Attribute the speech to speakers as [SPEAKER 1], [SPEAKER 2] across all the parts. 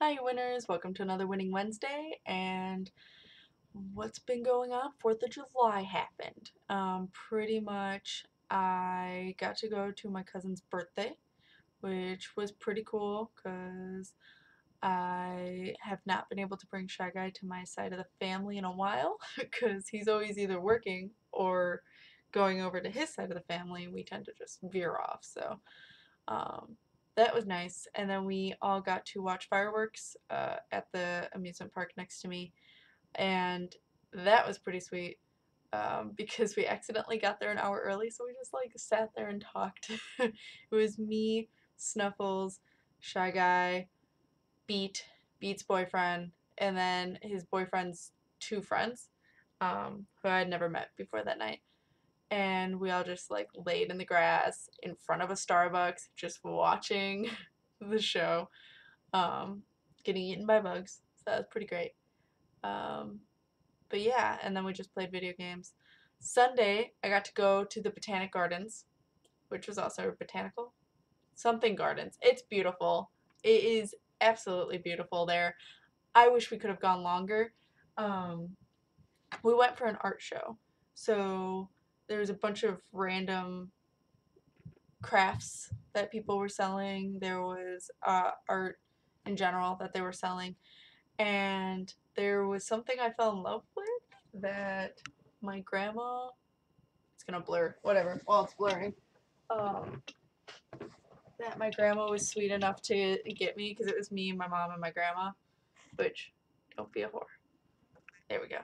[SPEAKER 1] Hi winners, welcome to another Winning Wednesday, and what's been going on? 4th of July happened. Pretty much I got to go to my cousin's birthday, which was pretty cool because I have not been able to bring Shy Guy to my side of the family in a while because he's always either working or going over to his side of the family, and we tend to just veer off, so that was nice. And then we all got to watch fireworks at the amusement park next to me, and that was pretty sweet because we accidentally got there an hour early, so we just like sat there and talked. It was me, Snuffles, Shy Guy, Beat's boyfriend, and then his boyfriend's two friends who I had never met before that night, and we all just like laid in the grass in front of a Starbucks just watching the show, um, getting eaten by bugs. So that was pretty great. Um, but yeah, and then we just played video games. Sunday, I got to go to the Botanic Gardens, which was also botanical something gardens. It's beautiful. It is absolutely beautiful there. I wish we could have gone longer. Um, we went for an art show, so there was a bunch of random crafts that people were selling. There was art in general that they were selling, and there was something I fell in love with that my grandma. It's gonna blur. Whatever. Well, it's blurring. Um, that my grandma was sweet enough to get me because it was me, my mom, and my grandma. Which, don't be a whore. There we go.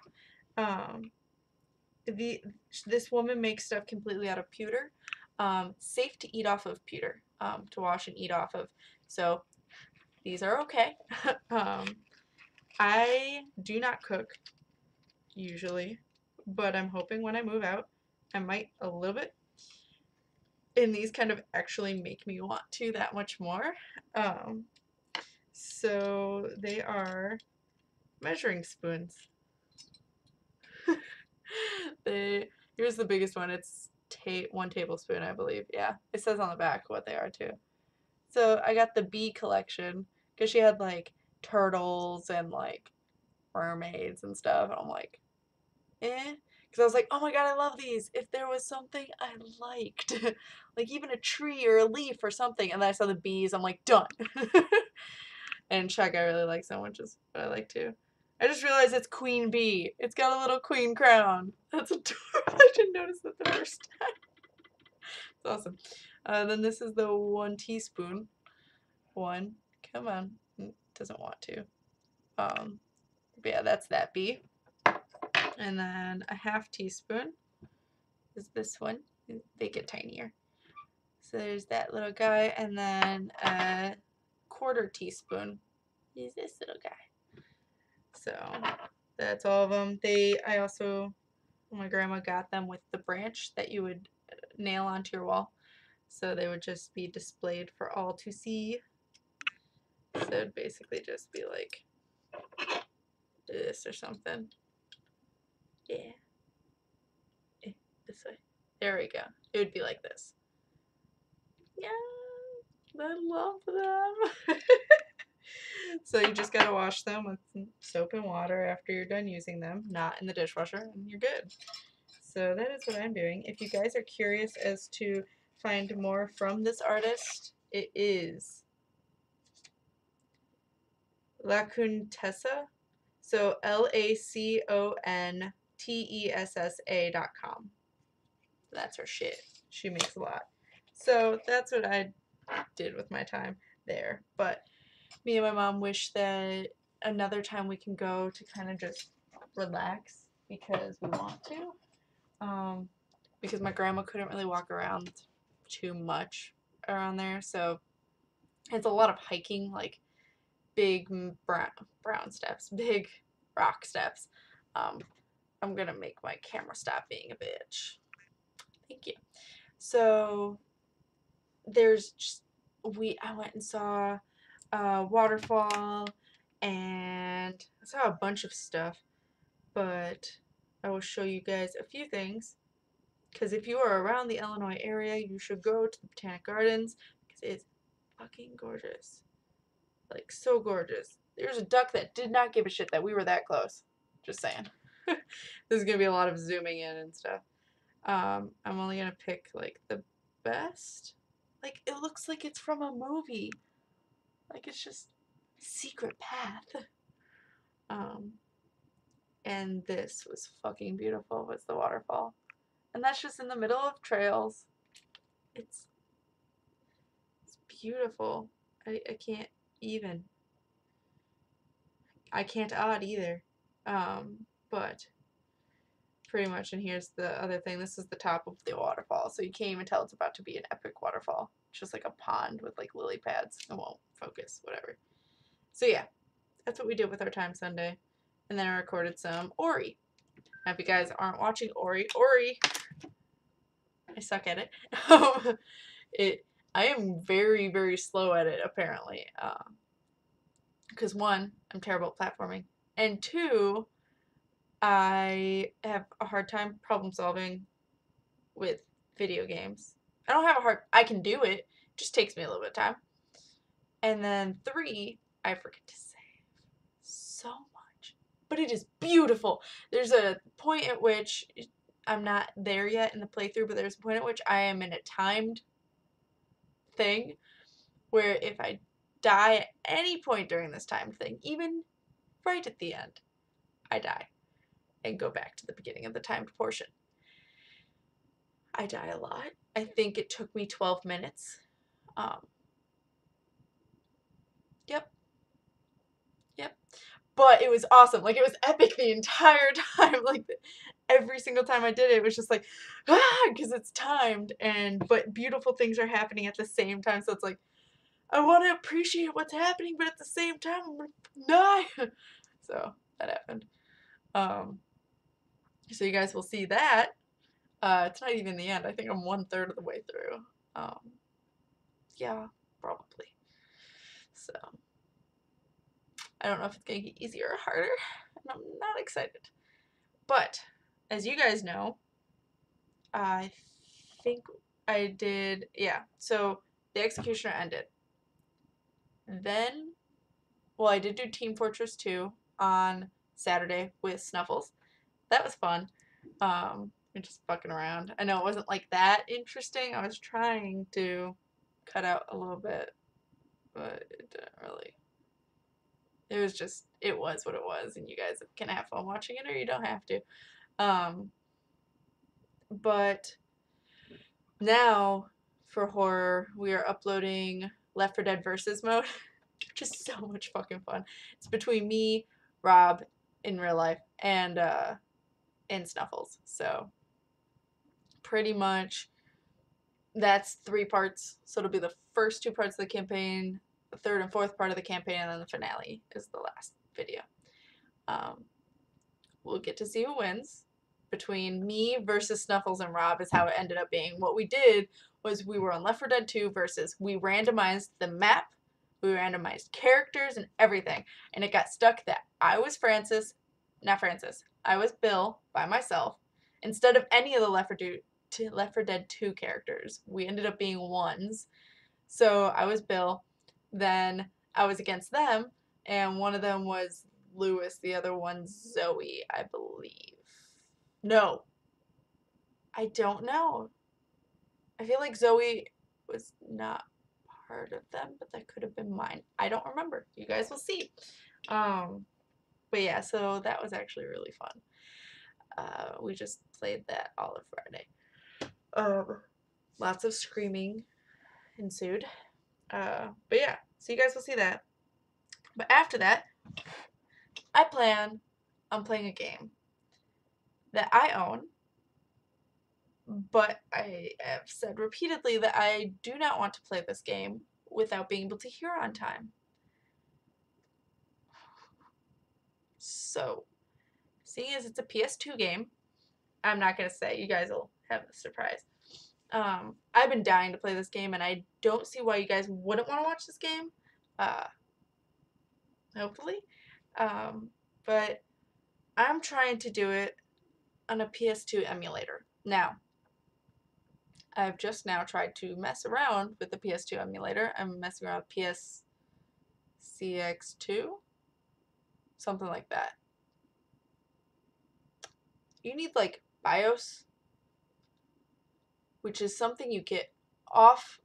[SPEAKER 1] Um, the this woman makes stuff completely out of pewter, safe to eat off of pewter, to wash and eat off of. So these are okay. I do not cook usually, but I'm hoping when I move out, I might a little bit. And these kind of actually make me want to that much more. Um, so they are measuring spoons. Here's the biggest one. It's 1 tablespoon, I believe. Yeah, it says on the back what they are too. So I got the bee collection because she had like turtles and like mermaids and stuff. And I'm like, eh. Because I was like, oh my god, I love these. If there was something I liked, like even a tree or a leaf or something, and then I saw the bees, I'm like, done. And Shy Guy really likes them, which is what I like too. I just realized it's Queen Bee. It's got a little queen crown. That's adorable. I didn't notice that the first time. It's awesome. Then this is the 1 teaspoon one. Come on. It doesn't want to. But yeah, that's that bee. And then a 1/2 teaspoon is this one. They get tinier. So there's that little guy. And then a 1/4 teaspoon is this little guy. So that's all of them. My grandma got them with the branch that you would nail onto your wall. So they would just be displayed for all to see. So it'd basically just be like this or something. Yeah. This way. There we go. It would be like this. Yeah. I love them. So you just gotta wash them with soap and water after you're done using them, not in the dishwasher, and you're good. So that is what I'm doing. If you guys are curious as to find more from this artist, it is La Contessa. So LACONTESSA.com. That's her shit. She makes a lot. So that's what I did with my time there. But me and my mom wish that another time we can go to kind of just relax because we want to. Because my grandma couldn't really walk around too much around there, so it's a lot of hiking, like big brown steps, big rock steps. I'm gonna make my camera stop being a bitch. Thank you. So there's just I went and saw a waterfall and I saw a bunch of stuff, but I will show you guys a few things because if you are around the Illinois area, you should go to the Botanic Gardens because it's fucking gorgeous. Like, so gorgeous. There's a duck that did not give a shit that we were that close. Just saying. There's gonna be a lot of zooming in and stuff. I'm only gonna pick, like, the best. Like, it looks like it's from a movie. Like, it's just secret path. And this was fucking beautiful, was the waterfall. And that's just in the middle of trails. It's beautiful. I can't even. I can't odd either. But pretty much, and here's the other thing. This is the top of the waterfall, so you can't even tell it's about to be an epic waterfall. It's just like a pond with like lily pads. It won't focus, whatever. So yeah, that's what we did with our time Sunday. And then I recorded some Ori. Now if you guys aren't watching Ori, I suck at it. I am very, very slow at it, apparently. Because one, I'm terrible at platforming. And two, I have a hard time problem solving with video games. I can do it. It just takes me a little bit of time. And then three, I forget to save so much. But it is beautiful. There's a point at which I'm not there yet in the playthrough, but there's a point at which I am in a timed thing where if I die at any point during this timed thing, even right at the end, I die and go back to the beginning of the timed portion. I die a lot. I think it took me 12 minutes. Yep. But it was awesome. Like, it was epic the entire time. Like, every single time I did it, it was just like, because it's timed. But beautiful things are happening at the same time. So it's like, I want to appreciate what's happening, but at the same time, I'm going to die. So that happened. So you guys will see that. It's not even the end. I think I'm 1/3 of the way through. Yeah, probably. So I don't know if it's going to get easier or harder, and I'm not excited. But as you guys know, I think I did, yeah, so the Executioner ended. Then, well, I did do Team Fortress 2 on Saturday with Snuffles. That was fun. We're just fucking around. I know it wasn't like that interesting. I was trying to cut out a little bit, but it didn't really. It was just, it was what it was, and you guys can have fun watching it or you don't have to. But now for horror, we are uploading Left 4 Dead Versus mode, which is so much fucking fun. It's between me, Rob in real life, and Snuffles. So pretty much that's 3 parts. So it'll be the first 2 parts of the campaign, the 3rd and 4th part of the campaign, and then the finale is the last video. We'll get to see who wins. Between me versus Snuffles and Rob is how it ended up being. What we did was we were on Left 4 Dead 2 versus we randomized the map, we randomized characters and everything, and it got stuck that I was I was Bill by myself instead of any of the Left 4 Dead 2 characters. We ended up being ones. So I was Bill, then I was against them, and one of them was Lewis, the other one's Zoe, I believe. No. I don't know. I feel like Zoe was not part of them, but that could have been mine. I don't remember. You guys will see. But yeah, so that was actually really fun. We just played that all of Friday. Lots of screaming ensued. But yeah, so you guys will see that. But after that, I plan on playing a game that I own, but I have said repeatedly that I do not want to play this game without being able to hear on time. So, seeing as it's a PS2 game, I'm not going to say. You guys will have a surprise. I've been dying to play this game, and I don't see why you guys wouldn't want to watch this game. Hopefully. But I'm trying to do it on a PS2 emulator. Now, I've just now tried to mess around with the PS2 emulator. I'm messing around with CX2, something like that. You need like BIOS, which is something you get off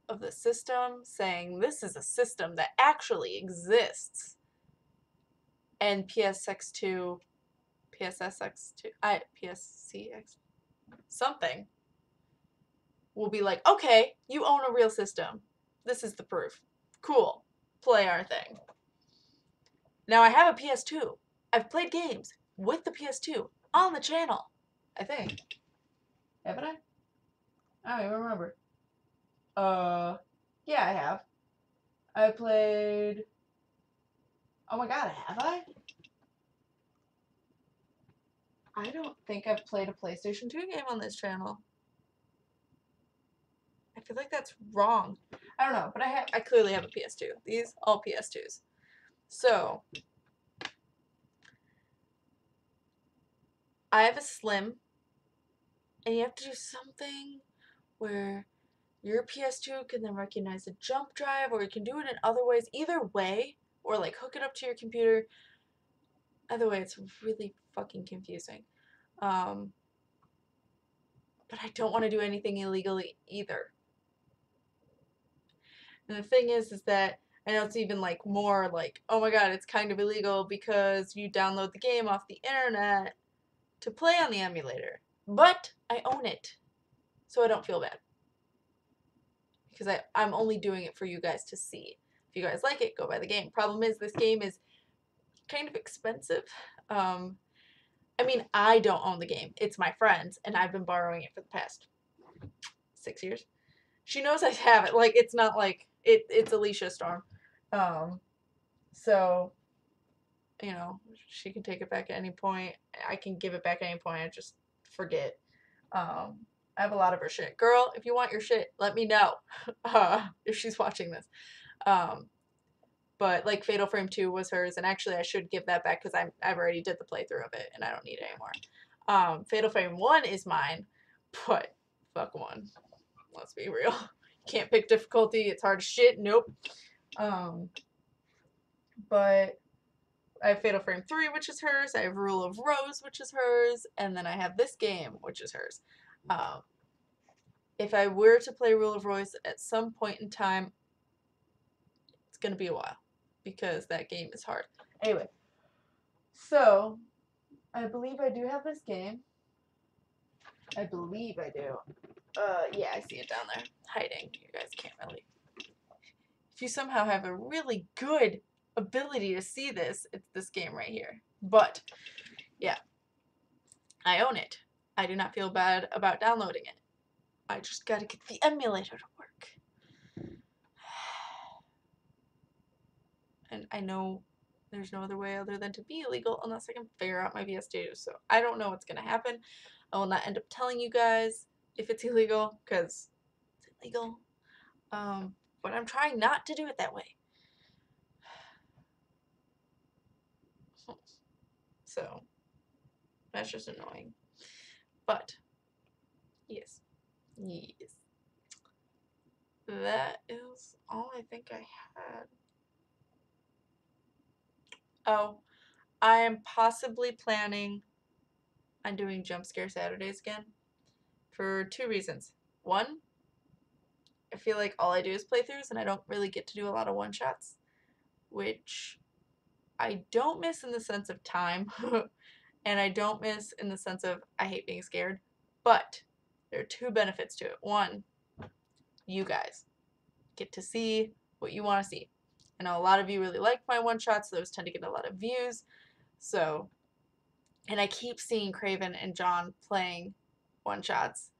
[SPEAKER 1] of the system saying this is a system that actually exists. And PSX2, PSSX2, PSCX, something will be like, okay, you own a real system. This is the proof. Cool. Play our thing. Now I have a PS2. I've played games with the PS2 on the channel. I think. Haven't I? I don't even remember. Yeah, I have. I played... Oh my god, have I? I don't think I've played a PlayStation 2 game on this channel. I feel like that's wrong. I don't know, but I clearly have a PS2. These all PS2s. So I have a Slim, and you have to do something where your PS2 can then recognize a jump drive, or you can do it in other ways. Either way, or like hook it up to your computer. Either way, it's really fucking confusing. But I don't want to do anything illegally either. And the thing is that I know it's even like more like, oh my god, it's kind of illegal because you download the game off the internet to play on the emulator. But I own it, so I don't feel bad. Because I'm only doing it for you guys to see. If you guys like it, go buy the game. Problem is, this game is kind of expensive. I mean, I don't own the game. It's my friend's, and I've been borrowing it for the past 6 years. She knows I have it. Like, it's not like it's Alicia Storm. So, you know, she can take it back at any point. I can give it back at any point. I just forget. I have a lot of her shit. Girl, if you want your shit, let me know. If she's watching this. But like Fatal Frame 2 was hers, and actually I should give that back because I've already did the playthrough of it and I don't need it anymore. Fatal Frame 1 is mine, but fuck 1. Let's be real. Can't pick difficulty. It's hard as shit. Nope. But I have Fatal Frame 3, which is hers. I have Rule of Rose, which is hers. And then I have this game, which is hers. If I were to play Rule of Rose at some point in time, it's going to be a while. Because that game is hard. Anyway. So, I believe I do have this game. I believe I do. Yeah, I see it down there. Hiding. You guys can't really. If you somehow have a really good ability to see this, it's this game right here. But, yeah. I own it. I do not feel bad about downloading it. I just gotta get the emulator to work. And I know there's no other way other than to be illegal unless I can figure out my PS2. So I don't know what's gonna happen. I will not end up telling you guys if it's illegal, because it's illegal. But I'm trying not to do it that way. So that's just annoying. But yes. Yes. That is all I think I had. Oh, I am possibly planning on doing Jump Scare Saturdays again for 2 reasons. One, I feel like all I do is playthroughs and I don't really get to do a lot of one-shots, which I don't miss in the sense of time, and I don't miss in the sense of I hate being scared, but there are 2 benefits to it. One, you guys get to see what you want to see. I know a lot of you really like my one-shots, those tend to get a lot of views, so, and I keep seeing Craven and John playing one-shots,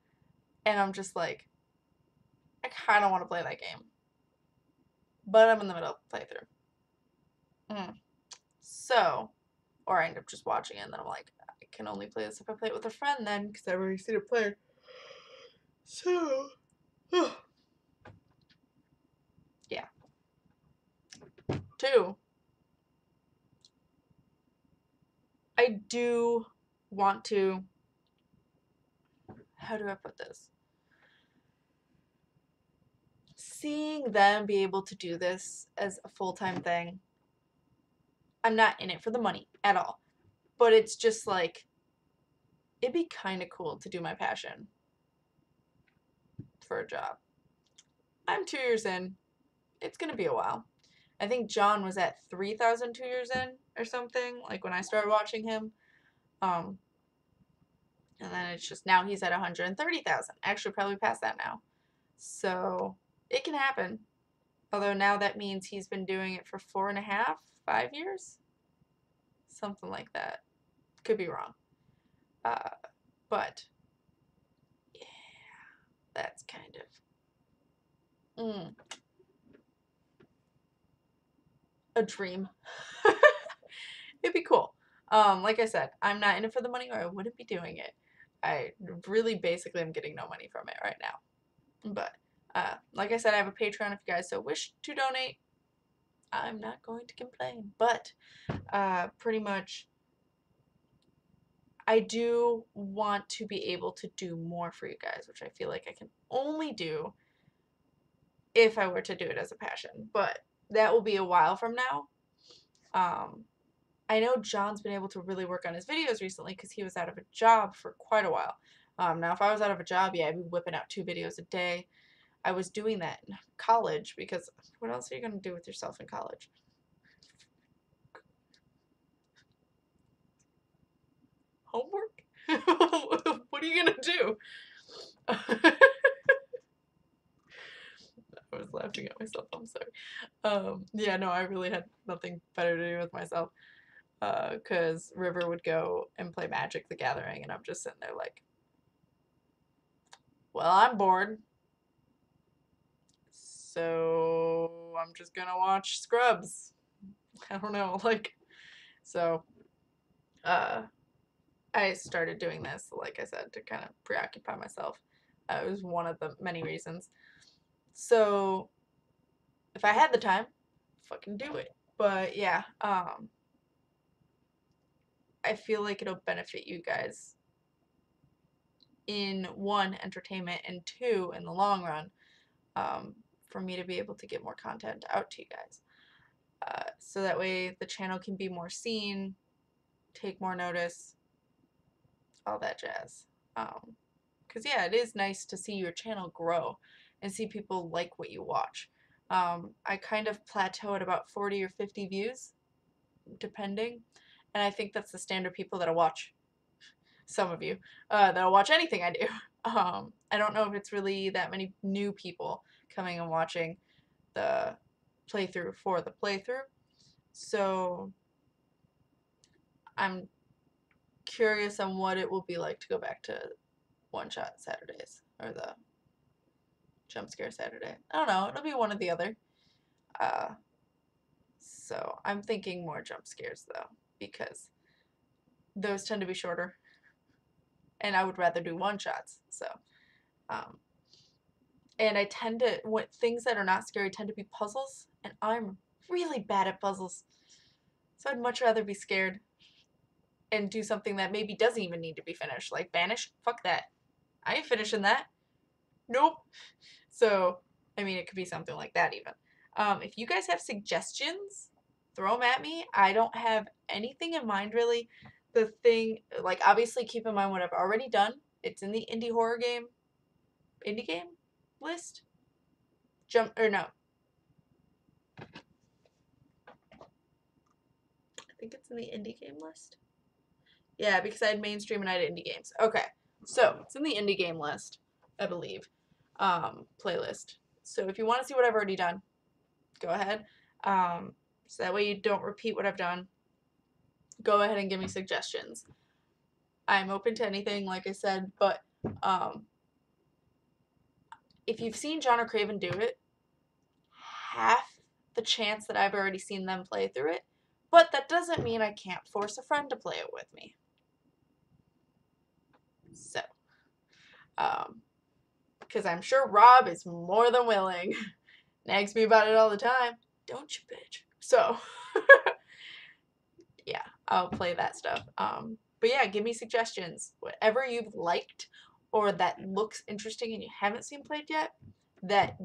[SPEAKER 1] and I'm just like, I kind of want to play that game, but I'm in the middle of the playthrough. So, or I end up just watching it, and then I'm like, I can only play this if I play it with a friend then, because I've already seen it play. So, yeah. 2, I do want to, how do I put this? seeing them be able to do this as a full-time thing, I'm not in it for the money at all. But it's just like, it'd be kind of cool to do my passion for a job. I'm 2 years in. It's going to be a while. I think John was at 3,000 2 years in or something, like when I started watching him. And then it's just now he's at 130,000. Actually, probably past that now. So it can happen. Although now that means he's been doing it for 4.5, 5 years? Something like that. Could be wrong. But, yeah, that's kind of a dream. It'd be cool. Like I said, I'm not in it for the money or I wouldn't be doing it. I really basically am getting no money from it right now. But, like I said, I have a Patreon if you guys so wish to donate. I'm not going to complain. But, pretty much, I do want to be able to do more for you guys, which I feel like I can only do if I were to do it as a passion. But that will be a while from now. I know John's been able to really work on his videos recently because he was out of a job for quite a while. Now, if I was out of a job, yeah, I'd be whipping out 2 videos a day. I was doing that in college because what else are you going to do with yourself in college? Homework? What are you going to do? I was laughing at myself. I'm sorry. Yeah, no, I really had nothing better to do with myself. Because River would go and play Magic the Gathering, and I'm just sitting there like, well, I'm bored. So I'm just gonna watch Scrubs. I don't know, like, so, I started doing this, like I said, to kind of preoccupy myself. It was one of the many reasons. So, if I had the time, fucking do it. But yeah, I feel like it'll benefit you guys in 1, entertainment, and 2, in the long run, for me to be able to get more content out to you guys. So that way the channel can be more seen, take more notice, all that jazz. Because yeah, it is nice to see your channel grow and see people like what you watch. I kind of plateau at about 40 or 50 views, depending. And I think that's the standard people that'll watch, some of you, that'll watch anything I do. I don't know if it's really that many new people coming and watching the playthrough for the playthrough. So I'm curious on what it will be like to go back to one-shot Saturdays or the jump scare Saturday. I don't know. It'll be one or the other. So I'm thinking more jump scares though, because those tend to be shorter, and I would rather do one-shots. So, and I tend to, things that are not scary tend to be puzzles, and I'm really bad at puzzles. So I'd much rather be scared and do something that maybe doesn't even need to be finished, like Banish. Fuck that. I ain't finishing that. Nope. So, I mean, it could be something like that even. If you guys have suggestions, throw them at me. I don't have anything in mind really. The thing, like, obviously keep in mind what I've already done. It's in the indie horror game, indie game list. No. I think it's in the indie game list. Yeah, because I had mainstream and I had indie games. Okay, so it's in the indie game list, I believe, playlist. So if you want to see what I've already done, go ahead. So that way you don't repeat what I've done. Go ahead and give me suggestions. I'm open to anything, like I said, but if you've seen John or Craven do it, half the chance that I've already seen them play through it, but that doesn't mean I can't force a friend to play it with me. So, because I'm sure Rob is more than willing. Nags me about it all the time. Don't you, bitch? So, yeah, I'll play that stuff. But yeah, give me suggestions. Whatever you've liked or that looks interesting and you haven't seen played yet, that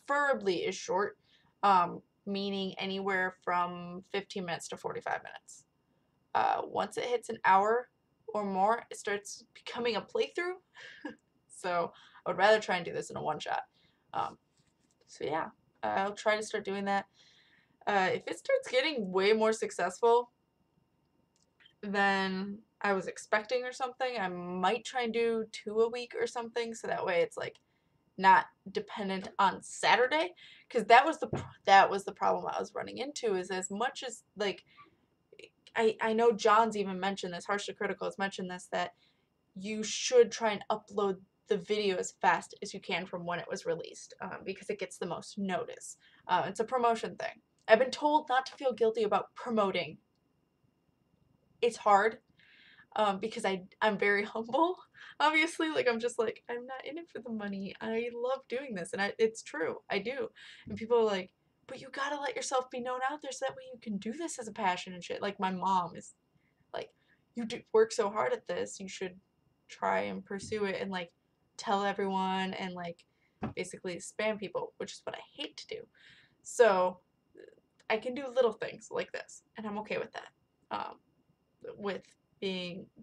[SPEAKER 1] preferably is short, meaning anywhere from 15 minutes to 45 minutes. Once it hits an hour or more, it starts becoming a playthrough. So I would rather try and do this in a one-shot. So yeah, I'll try to start doing that. If it starts getting way more successful than I was expecting or something, I might try and do 2 a week or something, so that way it's like not dependent on Saturday, because that was the problem I was running into. Is as much as like I know John's even mentioned this, Harshly Critical has mentioned this, that you should try and upload the video as fast as you can from when it was released, because it gets the most notice. It's a promotion thing. I've been told not to feel guilty about promoting. It's hard, because I'm very humble, obviously. Like, I'm just like, I'm not in it for the money. I love doing this, and it's true. I do. And people are like, but you gotta let yourself be known out there so that way you can do this as a passion and shit. Like, my mom is like, you do work so hard at this, you should try and pursue it and like tell everyone and like basically spam people, which is what I hate to do. So I can do little things like this, and I'm okay with that. With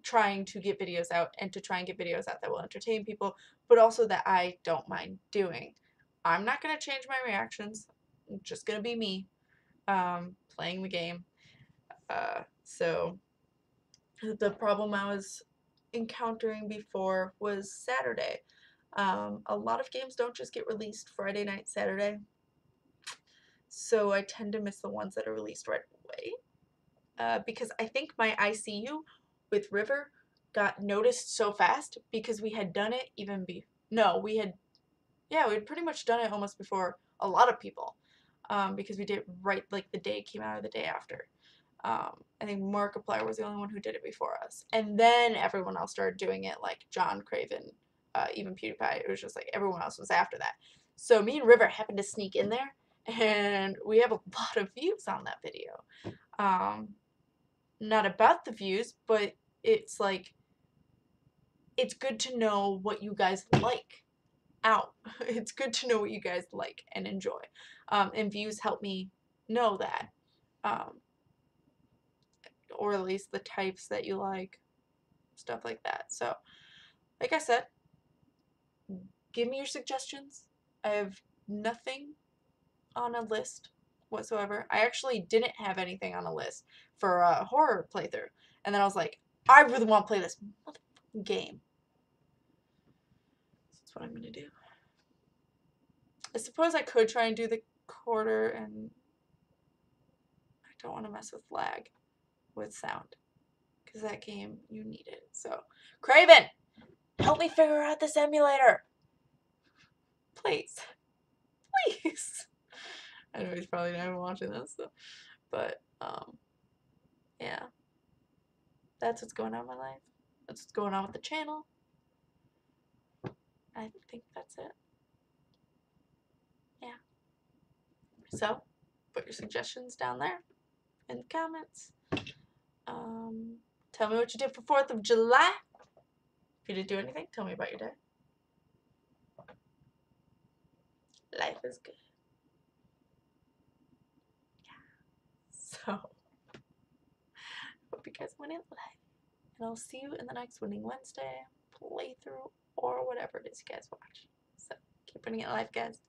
[SPEAKER 1] trying to get videos out and to try and get videos out that will entertain people, but also that I don't mind doing. I'm not gonna change my reactions. I'm just gonna be me, playing the game. So the problem I was encountering before was Saturday. A lot of games don't just get released Friday night, Saturday. So I tend to miss the ones that are released right away. Because I think my ICU with River got noticed so fast because we had done it even we had pretty much done it almost before a lot of people. Because we did it right like the day it came out or the day after. I think Markiplier was the only one who did it before us. And then everyone else started doing it, like John Craven, even PewDiePie. It was just like everyone else was after that. So me and River happened to sneak in there, and we have a lot of views on that video. Not about the views, but it's like, it's good to know what you guys like out. It's good to know what you guys like and enjoy. And views help me know that. Or at least the types that you like, stuff like that. So, like I said, give me your suggestions. I have nothing on a list whatsoever. I actually didn't have anything on a list for a horror playthrough. And then I was like, I really want to play this motherfucking game. That's what I'm going to do. I suppose I could try and do the quarter, and I don't want to mess with lag with sound, because that game, you need it. So, Craven, help me figure out this emulator. Please. Please. I know he's probably not even watching this, so. But, yeah. That's what's going on in my life. That's what's going on with the channel. I think that's it. Yeah. So, put your suggestions down there in the comments. Tell me what you did for 4th of July. If you didn't do anything, tell me about your day. Life is good. Yeah. So, hope you guys win it live. And I'll see you in the next Winning Wednesday playthrough or whatever it is you guys watch. So, keep winning it live, guys.